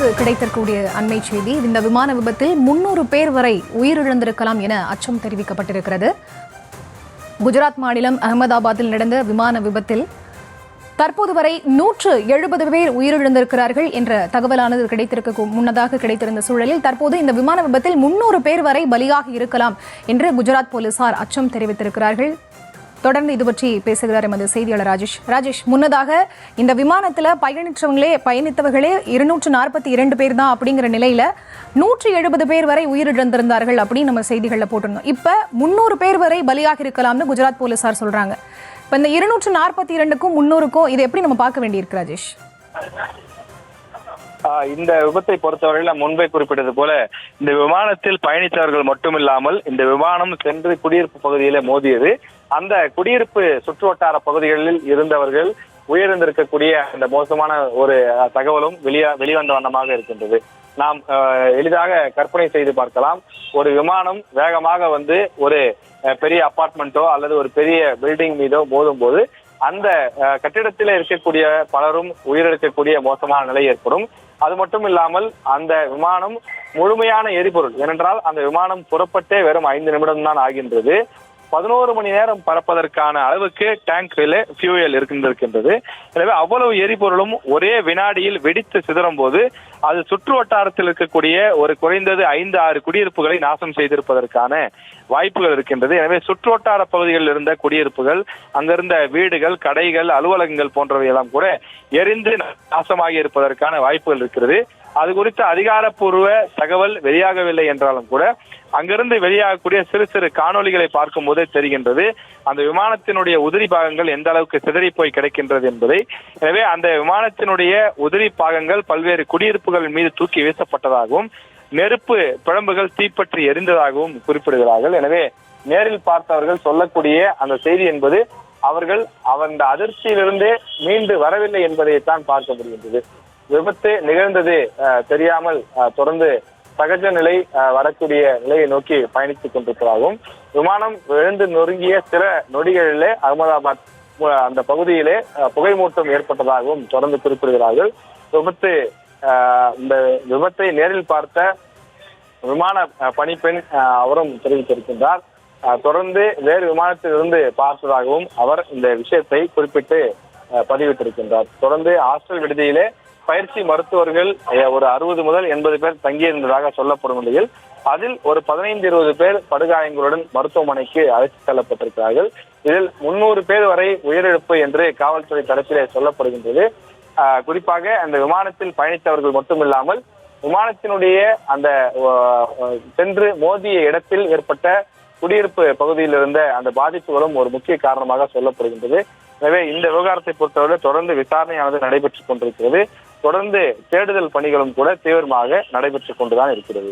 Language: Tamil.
தற்போது கிடைத்திருக்கக்கூடிய அண்மை செய்தி. இந்த விமான விபத்தில் 300 பேர் வரை உயிரிழந்திருக்கலாம் என அச்சம் தெரிவிக்கப்பட்டிருக்கிறது. குஜராத் மாநிலம் அகமதாபாத்தில் நடந்த விமான விபத்தில் தற்போது வரை 170 பேர் உயிரிழந்திருக்கிறார்கள் என்ற தகவலானது முன்னதாக கிடைத்திருந்த சூழலில் தற்போது இந்த விமான விபத்தில் 300 பேர் வரை பலியாகி இருக்கலாம் என்று குஜராத் போலீசார் அச்சம் தெரிவித்திருக்கிறார்கள். தொடர்ந்து இது பற்றி பேசுகிறார் எமது செய்தியாளர் ராஜேஷ். முன்னதாக இந்த விமானத்தில் பயணித்தவர்களே 242 பேர் தான் அப்படிங்கிற நிலையில 170 பேர் வரை உயிரிழந்திருந்தார்கள் அப்படின்னு நம்ம செய்திகளில் போட்டிருந்தோம். இப்ப 300 பேர் வரை பலியாக இருக்கலாம்னு குஜராத் போலீசார் சொல்றாங்க. இப்ப இந்த 242க்கும் 300க்கும் இதை எப்படி நம்ம பார்க்க வேண்டியிருக்கு ராஜேஷ்? இந்த விபத்தை பொறுத்தவரையில் முன்பே குறிப்பிட்டது போல இந்த விமானத்தில் பயணித்தவர்கள் மட்டுமில்லாமல் இந்த விமானம் சென்று குடியிருப்பு பகுதியில மோதியது. அந்த குடியிருப்பு சுற்றுவட்டார பகுதிகளில் இருந்தவர்கள் உயிரிழந்திருக்கக்கூடிய அந்த மோசமான ஒரு தகவலும் வெளிவந்த வண்ணமாக இருக்கின்றது. நாம் எளிதாக கற்பனை செய்து பார்க்கலாம். ஒரு விமானம் வேகமாக வந்து ஒரு பெரிய அபார்ட்மெண்ட்டோ அல்லது ஒரு பெரிய பில்டிங் மீதோ மோதும் போது அந்த கட்டிடத்தில் இருக்கக்கூடிய பலரும் உயிரிழக்கக்கூடிய மோசமான நிலை ஏற்படும். அது மட்டும் இல்லாமல் அந்த விமானம் முழுமையான எரிபொருள், ஏனென்றால் அந்த விமானம் புறப்பட்டே வெறும் 5 நிமிடம் தான் ஆகின்றது. 11 மணி நேரம் பறப்பதற்கான அளவுக்கு டேங்க்ல ஃபியூயல் இருக்கின்றது. எனவே அவ்வளவு எரிபொருளும் ஒரே வினாடியில் வெடித்து சிதறும் போது அது சுற்று வட்டாரத்தில் இருக்கக்கூடிய ஒரு குறைந்தது 5-6 குடியிருப்புகளை நாசம் செய்திருப்பதற்கான வாய்ப்புகள் இருக்கின்றது. எனவே சுற்று வட்டார பகுதிகளில் இருந்த குடியிருப்புகள், அங்கிருந்த வீடுகள், கடைகள், அலுவலகங்கள் போன்றவை எல்லாம் கூட எரிந்து நாசமாகி இருப்பதற்கான வாய்ப்புகள் இருக்கிறது. அது குறித்த அதிகாரப்பூர்வ தகவல் வெளியாகவில்லை என்றாலும் கூட அங்கிருந்து வெளியாகக்கூடிய சிறு சிறு காணொலிகளை பார்க்கும் போதே தெரிகின்றது அந்த விமானத்தினுடைய உதிரி பாகங்கள் எந்த அளவுக்கு சிதறி போய் கிடைக்கின்றது என்பதை. எனவே அந்த விமானத்தினுடைய உதிரி பாகங்கள் பல்வேறு குடியிருப்புகள் மீது தூக்கி வீசப்பட்டதாகவும் நெருப்பு பிழம்புகள் தீப்பற்றி எரிந்ததாகவும் குறிப்பிடுகிறார்கள். எனவே நேரில் பார்த்தவர்கள் சொல்லக்கூடிய அந்த செய்தி என்பது அவர்கள் அந்த அதிர்ச்சியிலிருந்தே மீண்டு வரவில்லை என்பதைத்தான் பார்க்க முடிகின்றது. விபத்து நிகழ்ந்தது தெரியாமல் தொடர்ந்து சகஜ நிலை வரக்கூடிய நிலையை நோக்கி பயணித்துக் கொண்டிருப்பதாகவும், விமானம் விழுந்து நொறுங்கிய சில நொடிகளிலே அகமதாபாத் அந்த பகுதியிலே புகைமூட்டம் ஏற்பட்டதாகவும் தொடர்ந்து குறிப்பிடுகிறார்கள். இந்த விபத்தை நேரில் பார்த்த விமான பணிப்பெண் அவரும் தெரிவித்திருக்கின்றார். தொடர்ந்து வேறு விமானத்திலிருந்து பார்த்ததாகவும் அவர் இந்த விஷயத்தை குறிப்பிட்டு பதிவிட்டிருக்கின்றார். தொடர்ந்து ஹாஸ்டல் விடுதியிலே பயிற்சி மருத்துவர்கள் ஒரு 60 முதல் 80 பேர் தங்கியிருந்ததாக சொல்லப்படும் நிலையில் அதில் ஒரு 15-20 பேர் படுகாயங்களுடன் மருத்துவமனைக்கு அழைத்து செல்லப்பட்டிருக்கிறார்கள். இதில் 300 பேர் வரை உயிரிழப்பு என்று காவல்துறை தரப்பிலே சொல்லப்படுகின்றது. குறிப்பாக அந்த விமானத்தில் பயணித்தவர்கள் மட்டுமில்லாமல் விமானத்தினுடைய அந்த சென்று மோதிய இடத்தில் ஏற்பட்ட குடியிருப்பு பகுதியில் இருந்த அந்த பாதிப்புகளும் ஒரு முக்கிய காரணமாக சொல்லப்படுகின்றது. எனவே இந்த விவகாரத்தை பொறுத்தவரை தொடர்ந்து விசாரணையானது நடைபெற்றுக் கொண்டிருக்கிறது. தொடர்ந்து தேடுதல் பணிகளும் கூட தீவிரமாக நடைபெற்றுக் கொண்டுதான் இருக்கிறது.